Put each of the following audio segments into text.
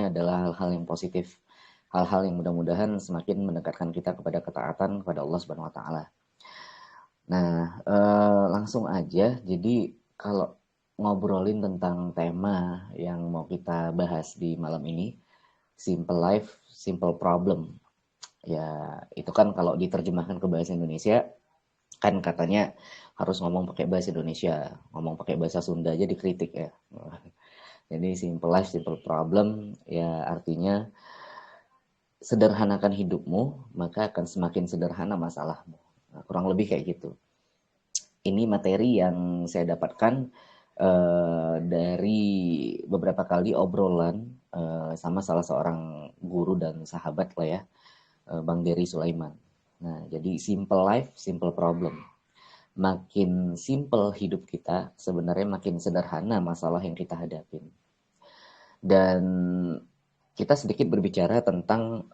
semuanya adalah hal-hal yang positif, hal-hal yang mudah-mudahan semakin mendekatkan kita kepada ketaatan kepada Allah Subhanahu wa taala. Nah, langsung aja. Jadi kalau ngobrolin tentang tema yang mau kita bahas di malam ini, simple life, simple problem. Ya, itu kan kalau diterjemahkan ke bahasa Indonesia kan katanya harus ngomong pakai bahasa Indonesia, ngomong pakai bahasa Sunda aja dikritik ya. Jadi simple life, simple problem ya artinya sederhanakan hidupmu, maka akan semakin sederhana masalahmu. Nah, kurang lebih kayak gitu. Ini materi yang saya dapatkan dari beberapa kali obrolan sama salah seorang guru dan sahabat lah ya, Bang Dery Sulaiman. Nah, jadi simple life, simple problem. Makin simple hidup kita, sebenarnya makin sederhana masalah yang kita hadapin. Dan kita sedikit berbicara tentang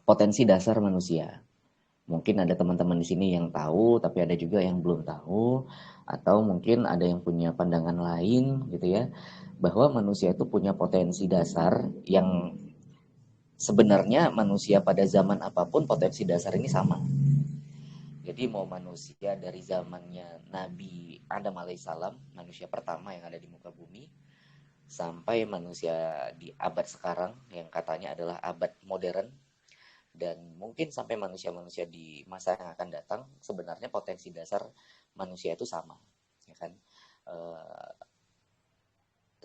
potensi dasar manusia. Mungkin ada teman-teman di sini yang tahu, tapi ada juga yang belum tahu, atau mungkin ada yang punya pandangan lain gitu ya, bahwa manusia itu punya potensi dasar yang sebenarnya manusia pada zaman apapun potensi dasar ini sama. Jadi mau manusia dari zamannya Nabi Adam alaihissalam, manusia pertama yang ada di muka bumi, sampai manusia di abad sekarang yang katanya adalah abad modern, dan mungkin sampai manusia-manusia di masa yang akan datang, sebenarnya potensi dasar manusia itu sama, ya kan?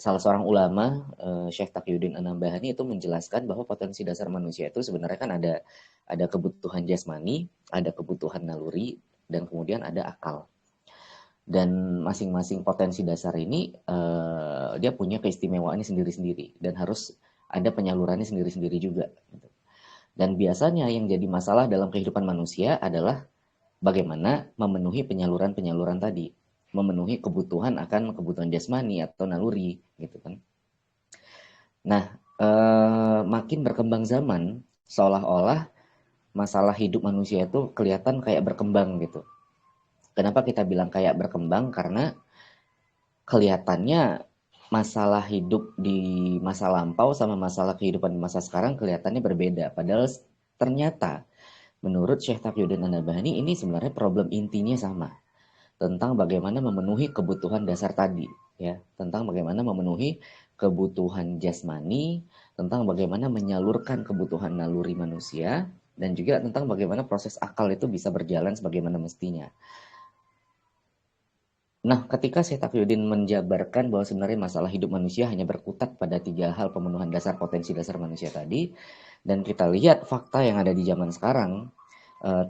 Salah seorang ulama, Syekh Taqiyuddin An-Nabhani itu menjelaskan bahwa potensi dasar manusia itu sebenarnya kan ada kebutuhan jasmani, ada kebutuhan naluri, dan kemudian ada akal. Dan masing-masing potensi dasar ini dia punya keistimewaannya sendiri-sendiri dan harus ada penyalurannya sendiri-sendiri juga. Dan biasanya yang jadi masalah dalam kehidupan manusia adalah bagaimana memenuhi penyaluran-penyaluran tadi, memenuhi kebutuhan akan kebutuhan jasmani atau naluri, gitu kan. Nah, makin berkembang zaman, seolah-olah masalah hidup manusia itu kelihatan kayak berkembang gitu. Kenapa kita bilang kayak berkembang? Karena kelihatannya masalah hidup di masa lampau sama masalah kehidupan di masa sekarang kelihatannya berbeda. Padahal ternyata menurut Syekh Taqiyuddin An-Nabhani ini sebenarnya problem intinya sama. Tentang bagaimana memenuhi kebutuhan dasar tadi. Ya, tentang bagaimana memenuhi kebutuhan jasmani, tentang bagaimana menyalurkan kebutuhan naluri manusia, dan juga tentang bagaimana proses akal itu bisa berjalan sebagaimana mestinya. Nah, ketika Syekh Taqiyuddin menjabarkan bahwa sebenarnya masalah hidup manusia hanya berkutat pada 3 hal pemenuhan dasar potensi dasar manusia tadi, dan kita lihat fakta yang ada di zaman sekarang,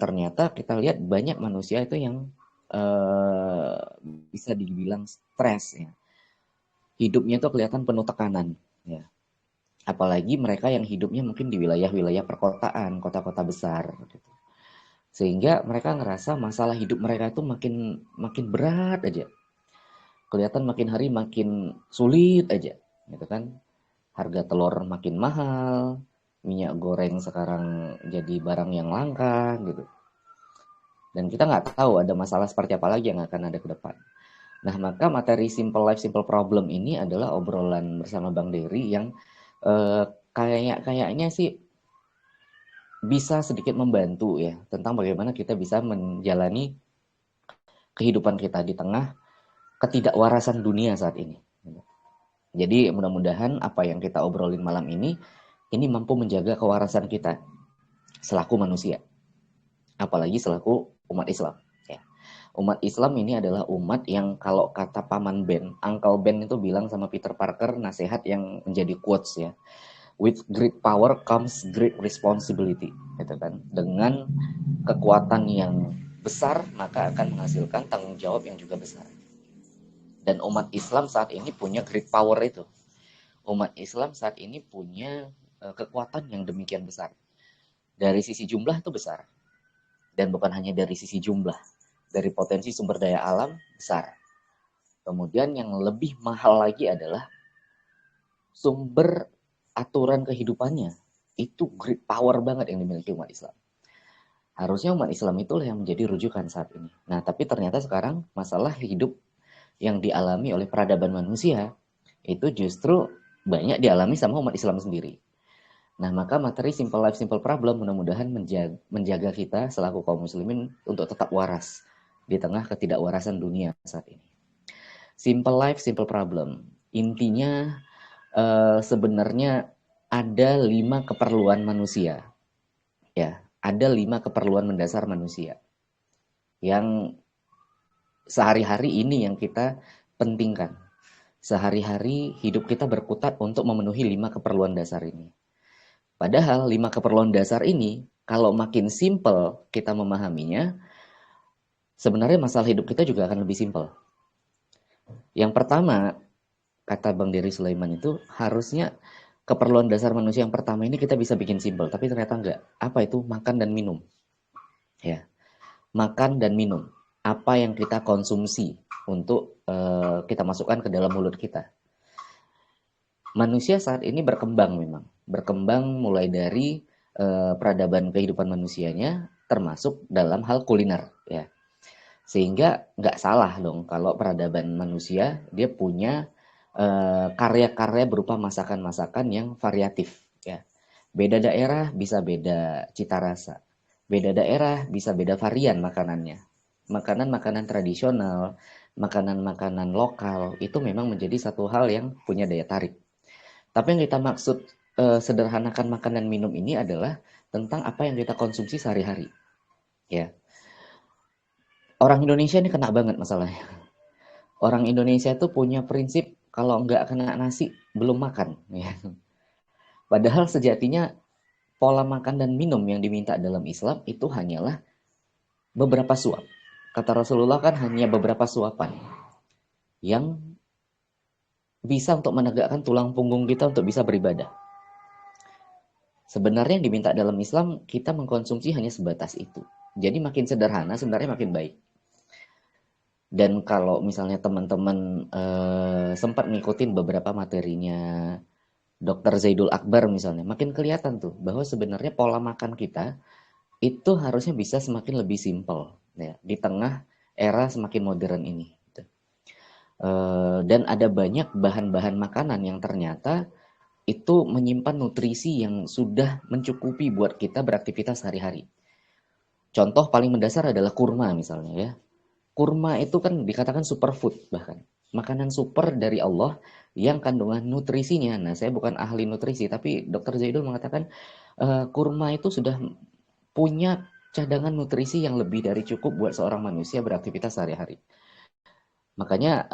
ternyata kita lihat banyak manusia itu yang bisa dibilang stres ya. Hidupnya itu kelihatan penuh tekanan ya. Apalagi mereka yang hidupnya mungkin di wilayah-wilayah perkotaan, kota-kota besar gitu. Sehingga mereka ngerasa masalah hidup mereka itu makin makin berat aja. Kelihatan makin hari makin sulit aja, gitu kan. Harga telur makin mahal, minyak goreng sekarang jadi barang yang langka, gitu. Dan kita nggak tahu ada masalah seperti apa lagi yang akan ada ke depan. Nah, maka materi Simple Life, Simple Problem ini adalah obrolan bersama Bang Dery yang kayaknya sih bisa sedikit membantu ya, tentang bagaimana kita bisa menjalani kehidupan kita di tengah ketidakwarasan dunia saat ini. Jadi mudah-mudahan apa yang kita obrolin malam ini mampu menjaga kewarasan kita selaku manusia, apalagi selaku umat Islam. Ya. Umat Islam ini adalah umat yang kalau kata paman Ben, Uncle Ben itu bilang sama Peter Parker nasihat yang menjadi quotes ya. With great power comes great responsibility, gitu kan. Dengan kekuatan yang besar maka akan menghasilkan tanggung jawab yang juga besar. Dan umat Islam saat ini punya great power itu. Umat Islam saat ini punya kekuatan yang demikian besar. Dari sisi jumlah itu besar. Dan bukan hanya dari sisi jumlah. Dari potensi sumber daya alam besar. Kemudian yang lebih mahal lagi adalah sumber aturan kehidupannya. Itu great power banget yang dimiliki umat Islam. Harusnya umat Islam itulah yang menjadi rujukan saat ini. Nah, tapi ternyata sekarang masalah hidup yang dialami oleh peradaban manusia itu justru banyak dialami sama umat Islam sendiri. Nah, maka materi Simple Life, Simple Problem mudah-mudahan menjaga kita selaku kaum muslimin untuk tetap waras di tengah ketidakwarasan dunia saat ini. Simple Life, Simple Problem. Intinya sebenarnya ada 5 keperluan manusia. Ya, ada 5 keperluan mendasar manusia yang sehari-hari ini yang kita pentingkan. Sehari-hari hidup kita berkutat untuk memenuhi 5 keperluan dasar ini. Padahal 5 keperluan dasar ini, kalau makin simple kita memahaminya, sebenarnya masalah hidup kita juga akan lebih simple. Yang pertama, kata Bang Dery Sulaiman itu, harusnya keperluan dasar manusia yang pertama ini kita bisa bikin simple, tapi ternyata enggak. Apa itu? Makan dan minum. Ya, makan dan minum. Apa yang kita konsumsi untuk kita masukkan ke dalam mulut kita. Manusia saat ini berkembang memang. Berkembang mulai dari peradaban kehidupan manusianya, termasuk dalam hal kuliner. Ya. Sehingga nggak salah dong kalau peradaban manusia dia punya karya-karya berupa masakan-masakan yang variatif. Ya. Beda daerah bisa beda cita rasa. Beda daerah bisa beda varian makanannya. Makanan-makanan tradisional, makanan-makanan lokal itu memang menjadi satu hal yang punya daya tarik. Tapi yang kita maksud sederhanakan makan dan minum ini adalah tentang apa yang kita konsumsi sehari-hari. Ya, orang Indonesia ini kena banget masalahnya. Orang Indonesia tuh punya prinsip kalau nggak kena nasi belum makan. Ya. Padahal sejatinya pola makan dan minum yang diminta dalam Islam itu hanyalah beberapa suap. Kata Rasulullah kan hanya beberapa suapan yang bisa untuk menegakkan tulang punggung kita untuk bisa beribadah. Sebenarnya yang diminta dalam Islam, kita mengkonsumsi hanya sebatas itu. Jadi makin sederhana sebenarnya makin baik. Dan kalau misalnya teman-teman sempat ngikutin beberapa materinya Dr. Zaidul Akbar misalnya, makin kelihatan tuh bahwa sebenarnya pola makan kita itu harusnya bisa semakin lebih simpel ya, di tengah era semakin modern ini. Dan ada banyak bahan-bahan makanan yang ternyata itu menyimpan nutrisi yang sudah mencukupi buat kita beraktivitas sehari-hari. Contoh paling mendasar adalah kurma misalnya ya. Kurma itu kan dikatakan superfood bahkan. Makanan super dari Allah yang kandungan nutrisinya. Nah, saya bukan ahli nutrisi, tapi Dr. Zaidul mengatakan kurma itu sudah punya cadangan nutrisi yang lebih dari cukup buat seorang manusia beraktivitas sehari-hari. Makanya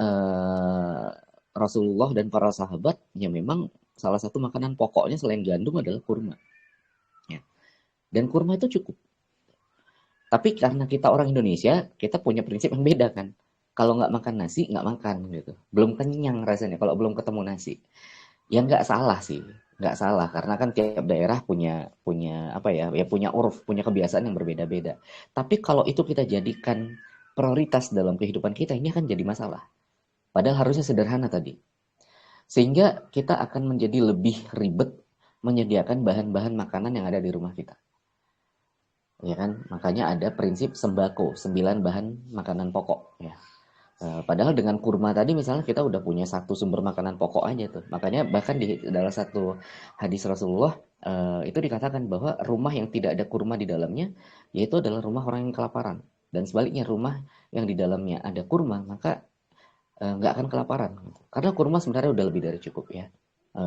Rasulullah dan para sahabat ya memang salah satu makanan pokoknya selain gandum adalah kurma. Ya. Dan kurma itu cukup. Tapi karena kita orang Indonesia, kita punya prinsip yang beda kan. Kalau nggak makan nasi, nggak makan gitu. Belum kenyang rasanya kalau belum ketemu nasi. Ya nggak salah sih, nggak salah karena kan tiap daerah punya punya apa ya, ya punya uruf, punya kebiasaan yang berbeda-beda. Tapi kalau itu kita jadikan prioritas dalam kehidupan kita, ini akan jadi masalah. Padahal harusnya sederhana tadi. Sehingga kita akan menjadi lebih ribet menyediakan bahan-bahan makanan yang ada di rumah kita. Ya kan? Makanya ada prinsip sembako, 9 bahan makanan pokok ya. Padahal dengan kurma tadi misalnya kita udah punya satu sumber makanan pokok aja tuh. Makanya bahkan di dalam satu hadis Rasulullah itu dikatakan bahwa rumah yang tidak ada kurma di dalamnya yaitu adalah rumah orang yang kelaparan. Dan sebaliknya rumah yang di dalamnya ada kurma maka nggak akan kelaparan. Karena kurma sebenarnya udah lebih dari cukup ya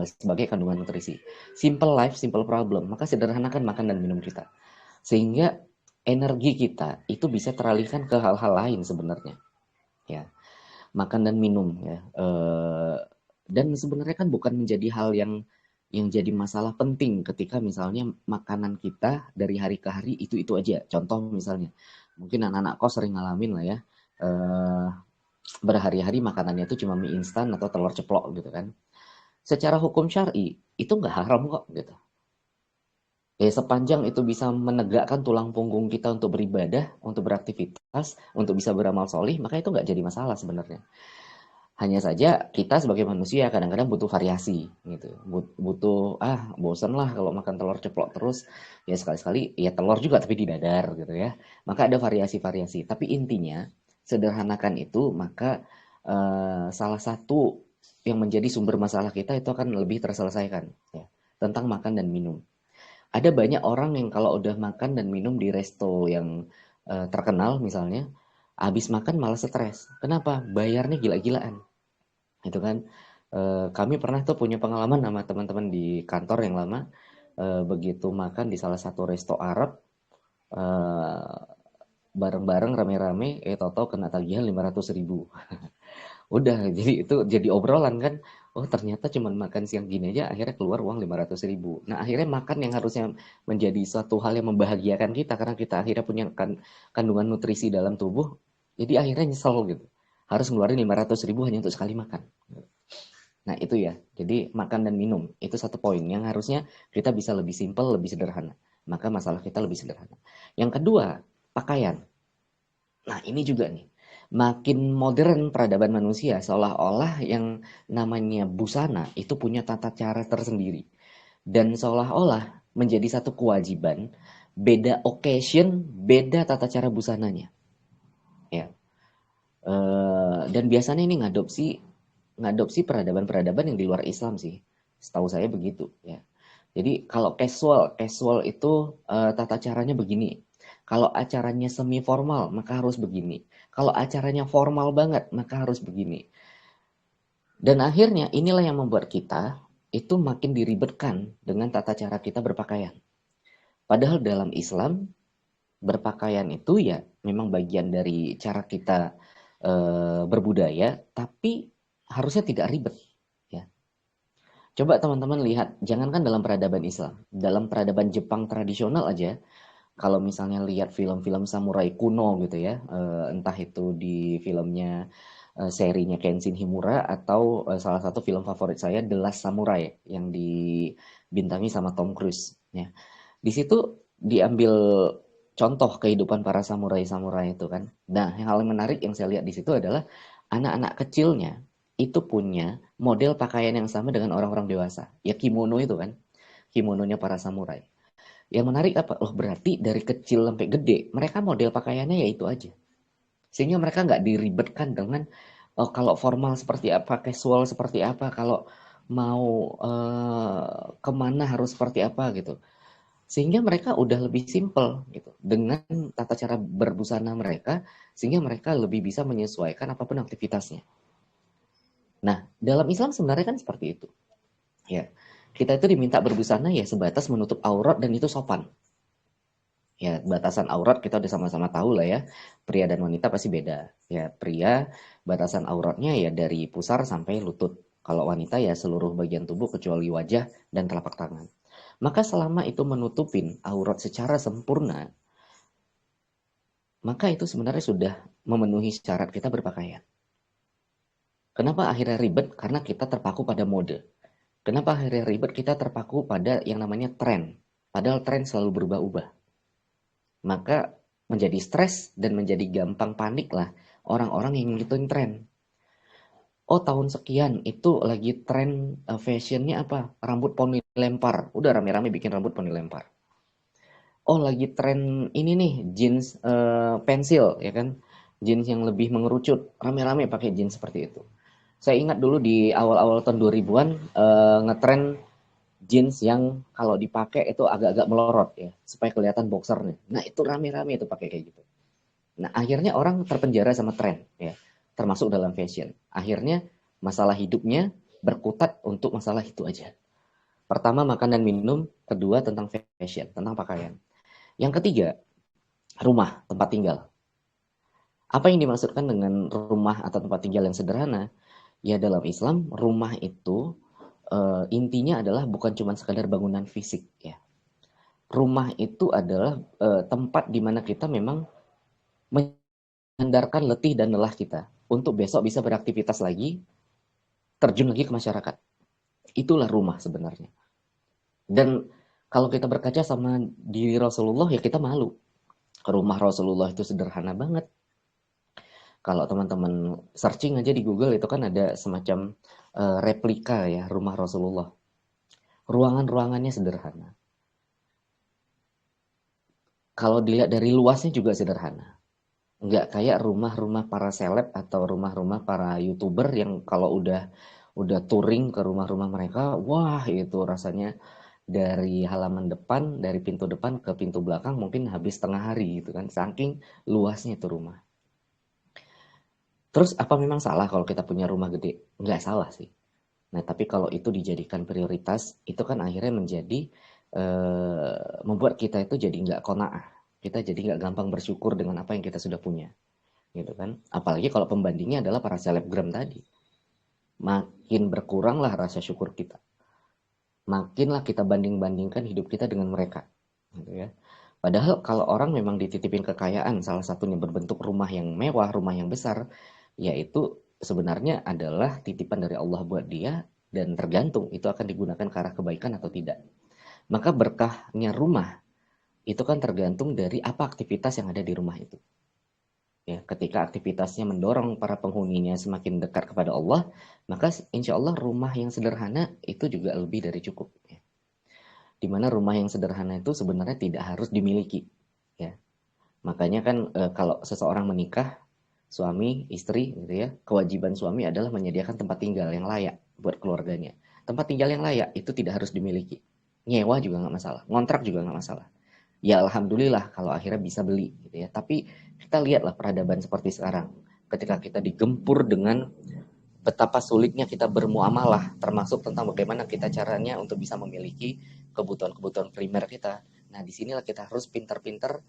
sebagai kandungan nutrisi. Simple life, simple problem. Maka sederhanakan makan dan minum kita. Sehingga energi kita itu bisa teralihkan ke hal-hal lain sebenarnya. Ya, makan dan minum ya. Dan sebenarnya kan bukan menjadi hal yang jadi masalah penting ketika misalnya makanan kita dari hari ke hari itu aja. Contoh misalnya, mungkin anak-anak kos sering ngalamin lah ya, berhari-hari makanannya itu cuma mie instan atau telur ceplok gitu kan. Secara hukum syar'i itu nggak haram kok gitu. Ya, sepanjang itu bisa menegakkan tulang punggung kita untuk beribadah, untuk beraktivitas, untuk bisa beramal solih, maka itu nggak jadi masalah sebenarnya. Hanya saja kita sebagai manusia kadang-kadang butuh variasi gitu. Butuh bosen lah kalau makan telur ceplok terus. Ya sekali-sekali ya telur juga tapi di dadar gitu ya. Maka ada variasi-variasi. Tapi intinya sederhanakan itu maka salah satu yang menjadi sumber masalah kita itu akan lebih terselesaikan, ya. Tentang makan dan minum. Ada banyak orang yang kalau udah makan dan minum di resto yang terkenal misalnya, habis makan malah stres. Kenapa? Bayarnya gila-gilaan. Itu kan. Kami pernah tuh punya pengalaman sama teman-teman di kantor yang lama, begitu makan di salah satu resto Arab, eh, bareng-bareng rame-rame, tahu-tahu kena tagihan 500.000. Udah, jadi itu jadi obrolan kan. Oh ternyata cuma makan siang gini aja akhirnya keluar uang 500.000. Nah akhirnya makan yang harusnya menjadi suatu hal yang membahagiakan kita karena kita akhirnya punya kandungan nutrisi dalam tubuh. Jadi akhirnya nyesel gitu. Harus ngeluarin 500.000 hanya untuk sekali makan. Nah itu ya, jadi makan dan minum itu satu poin yang harusnya kita bisa lebih simpel, lebih sederhana. Maka masalah kita lebih sederhana. Yang kedua, pakaian. Nah ini juga nih, makin modern peradaban manusia seolah-olah yang namanya busana itu punya tata cara tersendiri. Dan seolah-olah menjadi satu kewajiban, beda occasion, beda tata cara busananya. Ya. Dan biasanya ini ngadopsi peradaban-peradaban yang di luar Islam sih. Setahu saya begitu ya. Jadi kalau casual itu tata caranya begini. Kalau acaranya semi formal maka harus begini. Kalau acaranya formal banget maka harus begini. Dan akhirnya inilah yang membuat kita itu makin diribetkan dengan tata cara kita berpakaian. Padahal dalam Islam berpakaian itu ya memang bagian dari cara kita berbudaya, tapi harusnya tidak ribet. Ya. Coba teman-teman lihat, jangankan dalam peradaban Islam, dalam peradaban Jepang tradisional aja, kalau misalnya lihat film-film samurai kuno gitu ya, entah itu di filmnya serinya Kenshin Himura atau salah satu film favorit saya The Last Samurai yang dibintangi sama Tom Cruise. Ya. Di situ diambil contoh kehidupan para samurai-samurai itu kan. Nah, hal yang menarik yang saya lihat di situ adalah anak-anak kecilnya itu punya model pakaian yang sama dengan orang-orang dewasa. Ya kimono itu kan, kimononya para samurai. Yang menarik apa? Loh berarti dari kecil sampai gede mereka model pakaiannya ya itu aja. Sehingga mereka nggak diribetkan dengan kalau formal seperti apa, casual seperti apa, kalau mau kemana harus seperti apa gitu. Sehingga mereka udah lebih simple gitu dengan tata cara berbusana mereka, sehingga mereka lebih bisa menyesuaikan apapun aktivitasnya. Nah, dalam Islam sebenarnya kan seperti itu. Ya, kita itu diminta berbusana ya sebatas menutup aurat dan itu sopan. Ya, batasan aurat kita udah sama-sama tahu lah ya. Pria dan wanita pasti beda. Ya, pria batasan auratnya ya dari pusar sampai lutut. Kalau wanita ya seluruh bagian tubuh kecuali wajah dan telapak tangan. Maka selama itu menutupin aurat secara sempurna, maka itu sebenarnya sudah memenuhi syarat kita berpakaian. Kenapa akhirnya ribet? Karena kita terpaku pada mode. Kenapa akhirnya ribet? Kita terpaku pada yang namanya tren. Padahal tren selalu berubah-ubah. Maka menjadi stres dan menjadi gampang panik lah orang-orang yang ngikutin tren. Oh tahun sekian itu lagi tren fashionnya apa? Rambut poni lempar. Udah rame-rame bikin rambut poni lempar. Oh lagi tren ini nih jeans pensil ya kan, jeans yang lebih mengerucut, rame-rame pakai jeans seperti itu. Saya ingat dulu di awal-awal tahun 2000-an ngetren jeans yang kalau dipakai itu agak-agak melorot ya supaya kelihatan boxernya. Nah itu rame-rame itu pakai kayak gitu. Nah akhirnya orang terpenjara sama tren ya, termasuk dalam fashion. Akhirnya masalah hidupnya berkutat untuk masalah itu aja. Pertama makan dan minum, kedua tentang fashion, tentang pakaian. Yang ketiga, rumah, tempat tinggal. Apa yang dimaksudkan dengan rumah atau tempat tinggal yang sederhana? Ya dalam Islam, rumah itu intinya adalah bukan cuma sekadar bangunan fisik ya. Rumah itu adalah tempat di mana kita memang menghindarkan letih dan lelah kita untuk besok bisa beraktivitas lagi, terjun lagi ke masyarakat. Itulah rumah sebenarnya. Dan kalau kita berkaca sama diri Rasulullah ya kita malu. Rumah Rasulullah itu sederhana banget. Kalau teman-teman searching aja di Google itu kan ada semacam replika ya rumah Rasulullah. Ruangan-ruangannya sederhana. Kalau dilihat dari luasnya juga sederhana. Nggak kayak rumah-rumah para seleb atau rumah-rumah para YouTuber yang kalau udah udah touring ke rumah-rumah mereka, wah itu rasanya dari halaman depan, dari pintu depan ke pintu belakang mungkin habis setengah hari gitu kan, saking luasnya itu rumah. Terus apa memang salah kalau kita punya rumah gede? Nggak salah sih. Nah, tapi kalau itu dijadikan prioritas, itu kan akhirnya menjadi membuat kita itu jadi nggak qanaah. Kita jadi nggak gampang bersyukur dengan apa yang kita sudah punya, gitu kan? Apalagi kalau pembandingnya adalah para selebgram tadi, makin berkuranglah rasa syukur kita, makinlah kita banding-bandingkan hidup kita dengan mereka, gitu ya. Padahal kalau orang memang dititipin kekayaan, salah satunya berbentuk rumah yang mewah, rumah yang besar, yaitu sebenarnya adalah titipan dari Allah buat dia dan tergantung itu akan digunakan ke arah kebaikan atau tidak. Maka berkahnya rumah itu kan tergantung dari apa aktivitas yang ada di rumah itu. Ya, ketika aktivitasnya mendorong para penghuninya semakin dekat kepada Allah, maka insya Allah rumah yang sederhana itu juga lebih dari cukup. Ya. Dimana rumah yang sederhana itu sebenarnya tidak harus dimiliki. Ya. Makanya kan kalau seseorang menikah, suami, istri, gitu ya, kewajiban suami adalah menyediakan tempat tinggal yang layak buat keluarganya. Tempat tinggal yang layak itu tidak harus dimiliki. Nyewa juga nggak masalah, ngontrak juga nggak masalah. Ya alhamdulillah kalau akhirnya bisa beli gitu ya. Tapi kita lihatlah peradaban seperti sekarang. Ketika kita digempur dengan betapa sulitnya kita bermuamalah, termasuk tentang bagaimana kita caranya untuk bisa memiliki kebutuhan-kebutuhan primer kita. Nah, disinilah kita harus pintar-pintar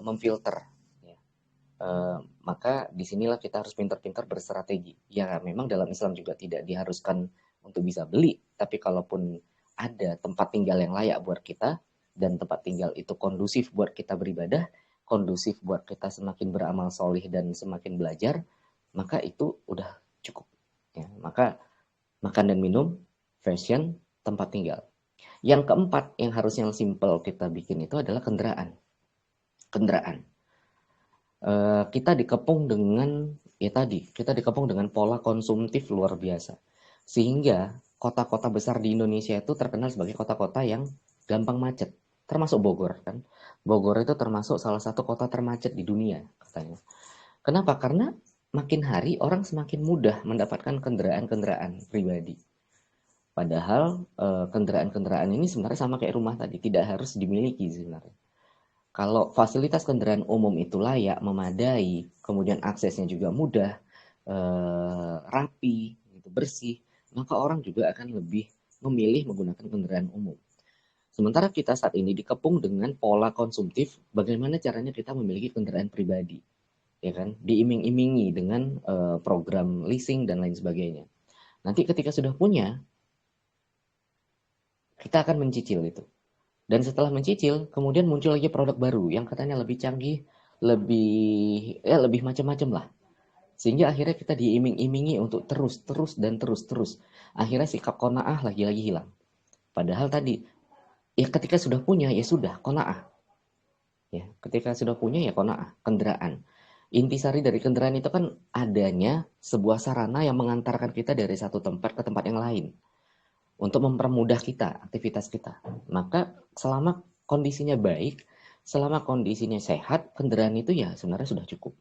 memfilter. Ya. Maka disinilah kita harus pintar-pintar berstrategi. Ya, memang dalam Islam juga tidak diharuskan untuk bisa beli, tapi kalaupun ada tempat tinggal yang layak buat kita, dan tempat tinggal itu kondusif buat kita beribadah, kondusif buat kita semakin beramal solih dan semakin belajar, maka itu udah cukup. Ya, maka makan dan minum, fashion, tempat tinggal. Yang keempat yang harusnya simple kita bikin itu adalah kendaraan. Kendaraan. Kita dikepung dengan ya tadi, kita dikepung dengan pola konsumtif luar biasa. Sehingga kota-kota besar di Indonesia itu terkenal sebagai kota-kota yang gampang macet. Termasuk Bogor kan. Bogor itu termasuk salah satu kota termacet di dunia katanya. Kenapa? Karena makin hari orang semakin mudah mendapatkan kendaraan-kendaraan pribadi. Padahal kendaraan-kendaraan ini sebenarnya sama kayak rumah tadi, tidak harus dimiliki sebenarnya. Kalau fasilitas kendaraan umum itu layak, memadai, kemudian aksesnya juga mudah, rapi, gitu, bersih, maka orang juga akan lebih memilih menggunakan kendaraan umum. Sementara kita saat ini dikepung dengan pola konsumtif, bagaimana caranya kita memiliki kendaraan pribadi, ya kan? Diiming-imingi dengan program leasing dan lain sebagainya. Nanti ketika sudah punya, kita akan mencicil itu. Dan setelah mencicil, kemudian muncul lagi produk baru yang katanya lebih canggih, lebih macam-macam lah. Sehingga akhirnya kita diiming-imingi untuk terus. Akhirnya sikap qanaah lagi-lagi hilang. Padahal tadi, ya ketika sudah punya, ya sudah, qanaah. Ya, ketika sudah punya, ya qanaah, kendaraan. Intisari dari kendaraan itu kan adanya sebuah sarana yang mengantarkan kita dari satu tempat ke tempat yang lain. Untuk mempermudah kita, aktivitas kita. Maka selama kondisinya baik, selama kondisinya sehat, kendaraan itu ya sebenarnya sudah cukup.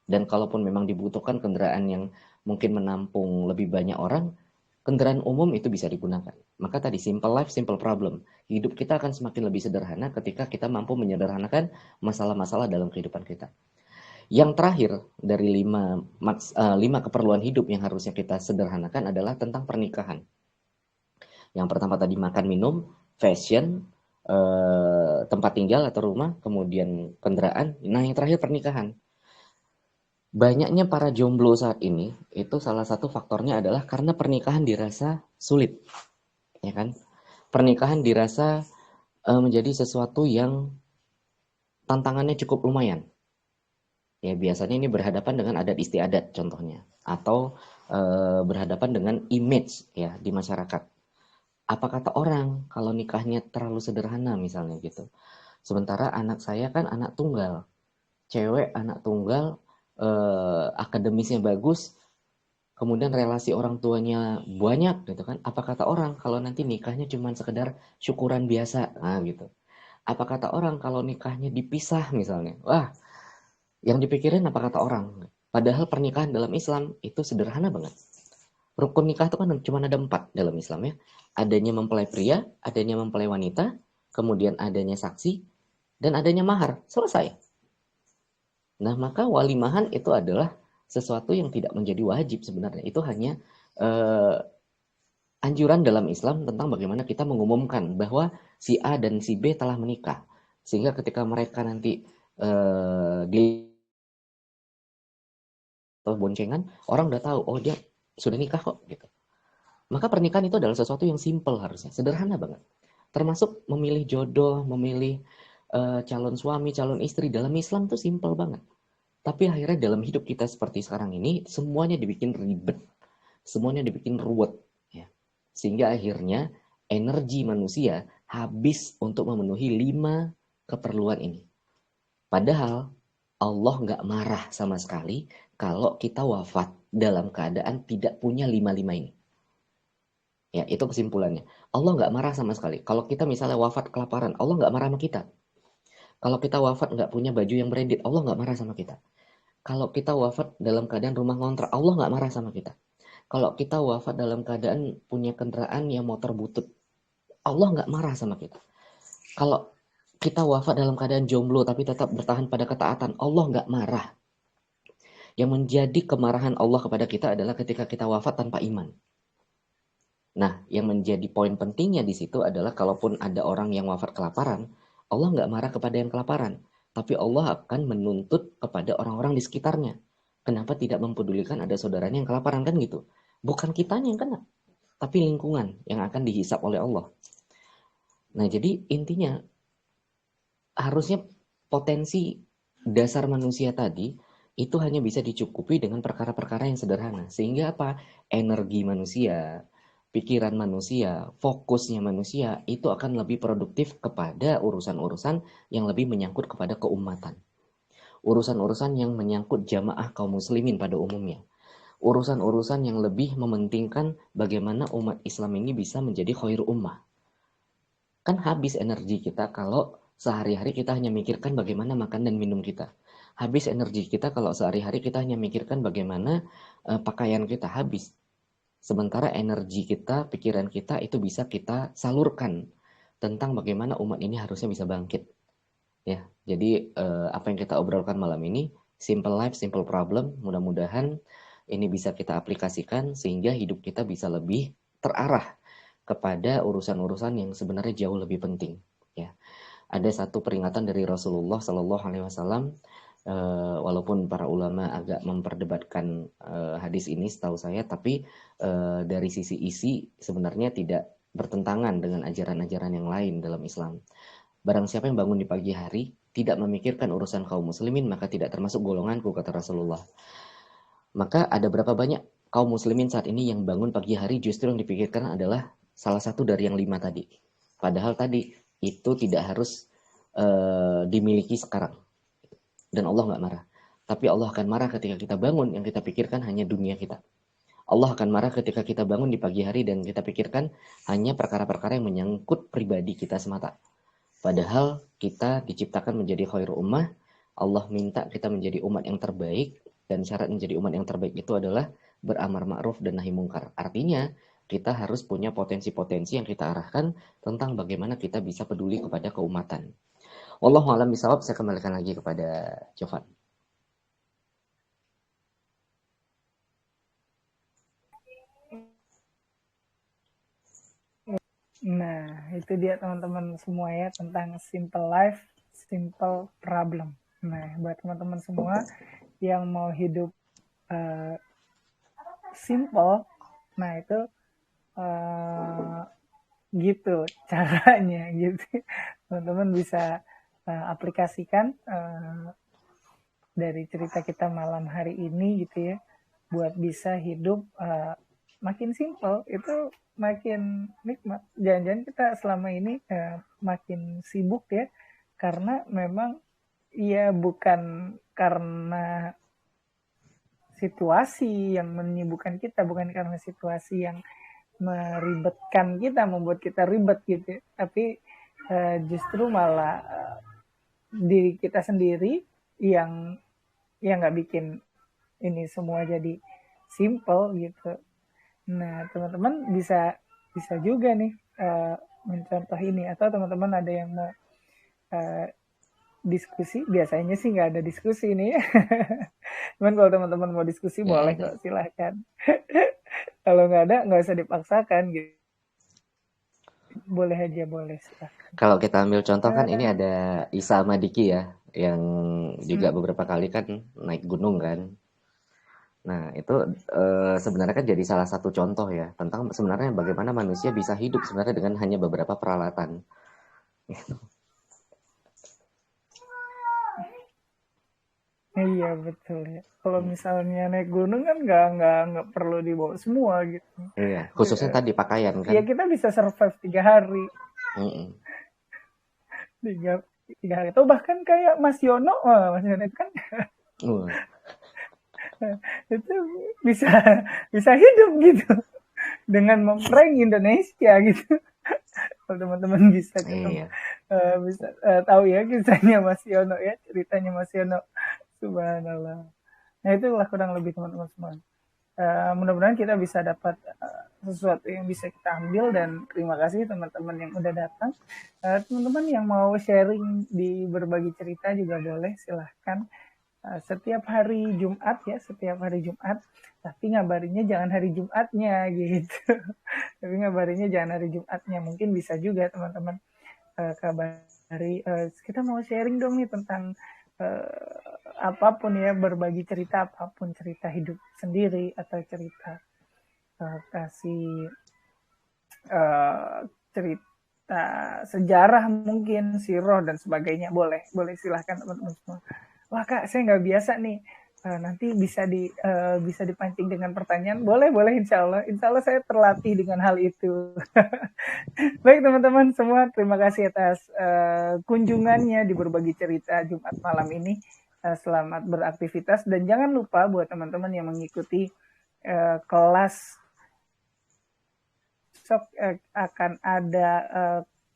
Dan kalaupun memang dibutuhkan kendaraan yang mungkin menampung lebih banyak orang, kendaraan umum itu bisa digunakan. Maka tadi simple life, simple problem. Hidup kita akan semakin lebih sederhana ketika kita mampu menyederhanakan masalah-masalah dalam kehidupan kita. Yang terakhir dari lima keperluan hidup yang harusnya kita sederhanakan adalah tentang pernikahan. Yang pertama tadi makan minum, fashion, tempat tinggal atau rumah, kemudian kendaraan. Nah, yang terakhir pernikahan. Banyaknya para jomblo saat ini itu salah satu faktornya adalah karena pernikahan dirasa sulit, ya kan? Pernikahan dirasa menjadi sesuatu yang tantangannya cukup lumayan. Ya, biasanya ini berhadapan dengan adat istiadat contohnya, atau berhadapan dengan image ya di masyarakat. Apa kata orang kalau nikahnya terlalu sederhana misalnya gitu. Sementara anak saya kan anak tunggal, cewek anak tunggal, akademisnya bagus, kemudian relasi orang tuanya banyak gitu kan. Apa kata orang kalau nanti nikahnya cuma sekedar syukuran biasa, nah gitu. Apa kata orang kalau nikahnya dipisah misalnya. Wah, yang dipikirin apa kata orang. Padahal pernikahan dalam Islam itu sederhana banget. Rukun nikah itu kan cuma ada 4 dalam Islam ya. Adanya mempelai pria, adanya mempelai wanita, kemudian adanya saksi, dan adanya mahar. Selesai. Nah, maka walimahan itu adalah sesuatu yang tidak menjadi wajib sebenarnya. Itu hanya eh, anjuran dalam Islam tentang bagaimana kita mengumumkan bahwa si A dan si B telah menikah. Sehingga ketika mereka nanti di boncengan, orang udah tahu, oh dia sudah nikah kok gitu. Maka pernikahan itu adalah sesuatu yang simple harusnya, sederhana banget. Termasuk memilih jodoh, memilih calon suami, calon istri dalam Islam tuh simple banget. Tapi akhirnya dalam hidup kita seperti sekarang ini, semuanya dibikin ribet, semuanya dibikin ruwet, ya. Sehingga akhirnya energi manusia habis untuk memenuhi 5 keperluan ini. Padahal Allah nggak marah sama sekali kalau kita wafat dalam keadaan tidak punya 5-5 ini. Ya, itu kesimpulannya. Allah nggak marah sama sekali. Kalau kita misalnya wafat kelaparan, Allah nggak marah sama kita. Kalau kita wafat nggak punya baju yang branded, Allah nggak marah sama kita. Kalau kita wafat dalam keadaan rumah ngontrak, Allah nggak marah sama kita. Kalau kita wafat dalam keadaan punya kendaraan yang motor butut, Allah nggak marah sama kita. Kalau kita wafat dalam keadaan jomblo tapi tetap bertahan pada ketaatan, Allah nggak marah. Yang menjadi kemarahan Allah kepada kita adalah ketika kita wafat tanpa iman. Nah, yang menjadi poin pentingnya di situ adalah kalaupun ada orang yang wafat kelaparan, Allah nggak marah kepada yang kelaparan, tapi Allah akan menuntut kepada orang-orang di sekitarnya. Kenapa tidak mempedulikan ada saudaranya yang kelaparan kan gitu? Bukan kitanya yang kena, tapi lingkungan yang akan dihisap oleh Allah. Nah, jadi intinya harusnya potensi dasar manusia tadi itu hanya bisa dicukupi dengan perkara-perkara yang sederhana. Sehingga apa? Energi manusia, pikiran manusia, fokusnya manusia itu akan lebih produktif kepada urusan-urusan yang lebih menyangkut kepada keumatan. Urusan-urusan yang menyangkut jamaah kaum muslimin pada umumnya. Urusan-urusan yang lebih mementingkan bagaimana umat Islam ini bisa menjadi khair ummah. Kan habis energi kita kalau sehari-hari kita hanya mikirkan bagaimana makan dan minum kita. Habis energi kita kalau sehari-hari kita hanya mikirkan bagaimana pakaian kita habis. Sementara energi kita, pikiran kita itu bisa kita salurkan tentang bagaimana umat ini harusnya bisa bangkit. Ya, jadi apa yang kita obrolkan malam ini, simple life, simple problem. Mudah-mudahan ini bisa kita aplikasikan sehingga hidup kita bisa lebih terarah kepada urusan-urusan yang sebenarnya jauh lebih penting. Ya, ada satu peringatan dari Rasulullah Shallallahu Alaihi Wasallam. Walaupun para ulama agak memperdebatkan hadis ini, setahu saya, tapi dari sisi isi sebenarnya tidak bertentangan dengan ajaran-ajaran yang lain dalam Islam. Barang siapa yang bangun di pagi hari tidak memikirkan urusan kaum muslimin maka tidak termasuk golonganku, kata Rasulullah. Maka ada berapa banyak kaum muslimin saat ini yang bangun pagi hari justru yang dipikirkan adalah salah satu dari yang 5 tadi. Padahal tadi itu tidak harus dimiliki sekarang. Dan Allah nggak marah. Tapi Allah akan marah ketika kita bangun yang kita pikirkan hanya dunia kita. Allah akan marah ketika kita bangun di pagi hari dan kita pikirkan hanya perkara-perkara yang menyangkut pribadi kita semata. Padahal kita diciptakan menjadi khairu ummah. Allah minta kita menjadi umat yang terbaik. Dan syarat menjadi umat yang terbaik itu adalah beramar ma'ruf dan nahi mungkar. Artinya kita harus punya potensi-potensi yang kita arahkan tentang bagaimana kita bisa peduli kepada keumatan. Wallahu a'lam bishawab, saya kembalikan lagi kepada Jovan. Nah, itu dia teman-teman semua ya tentang simple life, simple problem. Nah, buat teman-teman semua yang mau hidup uh, simple, nah itu uh, gitu caranya gitu. Teman-teman bisa aplikasikan dari cerita kita malam hari ini gitu ya, buat bisa hidup makin simple itu makin nikmat. Jangan-jangan kita selama ini makin sibuk ya, karena memang ya bukan karena situasi yang menyibukkan kita, bukan karena situasi yang meribetkan kita, membuat kita ribet gitu, tapi justru malah diri kita sendiri yang nggak bikin ini semua jadi simple gitu. Nah, teman-teman bisa bisa juga nih mencontoh ini, atau teman-teman ada yang mau uh, diskusi, biasanya sih nggak ada diskusi nih. Cuman kalau teman-teman mau diskusi Nggak boleh ada. kok, silahkan. Kalau nggak ada nggak usah dipaksakan gitu. Boleh aja, boleh silahkan. Kalau kita ambil contoh kan ini Uh, ada Isa sama Diki ya, yang juga hmm, beberapa kali kan naik gunung kan. Nah, itu sebenarnya kan jadi salah satu contoh ya tentang sebenarnya bagaimana manusia bisa hidup sebenarnya dengan hanya beberapa peralatan. iya betul ya. Kalau misalnya naik gunung kan nggak perlu dibawa semua gitu. Iya, khususnya tadi pakaian kan. Ya kita bisa survive 3 hari, Mm-mm. tiga tiga hari. Atau bahkan kayak Mas Yono, wah, Mas Yono itu kan Uh, itu bisa bisa hidup gitu dengan memprank Indonesia gitu. Kalau teman-teman bisa ketemu, iya. bisa tahu ya kisahnya Mas Yono ya, ceritanya Mas Yono. Subhanallah. Nah itulah kurang lebih teman-teman semua. Mudah-mudahan kita bisa dapat sesuatu yang bisa kita ambil, dan terima kasih teman-teman yang udah datang. Teman-teman yang mau sharing di berbagi cerita juga boleh, silahkan. Setiap hari Jumat ya, setiap hari Jumat. Tapi ngabarinnya jangan hari Jumatnya gitu. Tapi ngabarinnya jangan hari Jumatnya. Mungkin bisa juga teman-teman kabari. Kita mau sharing dong nih tentang apapun ya, berbagi cerita apapun, cerita hidup sendiri atau cerita kasih uh, cerita sejarah mungkin, siroh dan sebagainya, boleh boleh silahkan teman-teman semua. Wah kak, saya nggak biasa nih. Nanti bisa dipancing dengan pertanyaan, boleh boleh, insya Allah saya terlatih dengan hal itu. Baik teman-teman semua, terima kasih atas kunjungannya di berbagi cerita Jumat malam ini. Selamat beraktivitas, dan jangan lupa buat teman-teman yang mengikuti kelas, besok akan ada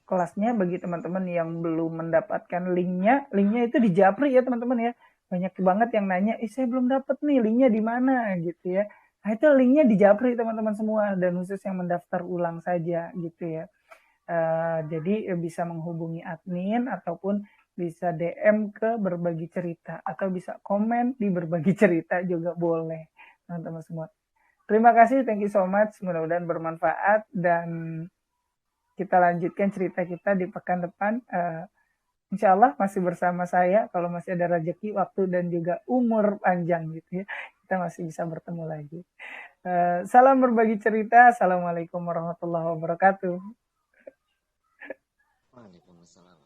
kelasnya bagi teman-teman yang belum mendapatkan linknya. Linknya itu di Japri ya teman-teman ya. Banyak banget yang nanya, saya belum dapat nih linknya di mana gitu ya. Nah itu linknya di Japri teman-teman semua, dan khusus yang mendaftar ulang saja gitu ya. Jadi bisa menghubungi admin, ataupun bisa DM ke berbagi cerita, atau bisa komen di berbagi cerita juga boleh teman-teman semua. Terima kasih, thank you so much, mudah-mudahan bermanfaat, dan kita lanjutkan cerita kita di pekan depan. Insya Allah masih bersama saya, kalau masih ada rezeki, waktu, dan juga umur panjang gitu ya, kita masih bisa bertemu lagi. Salam berbagi cerita, assalamualaikum warahmatullahi wabarakatuh. Waalaikumsalam.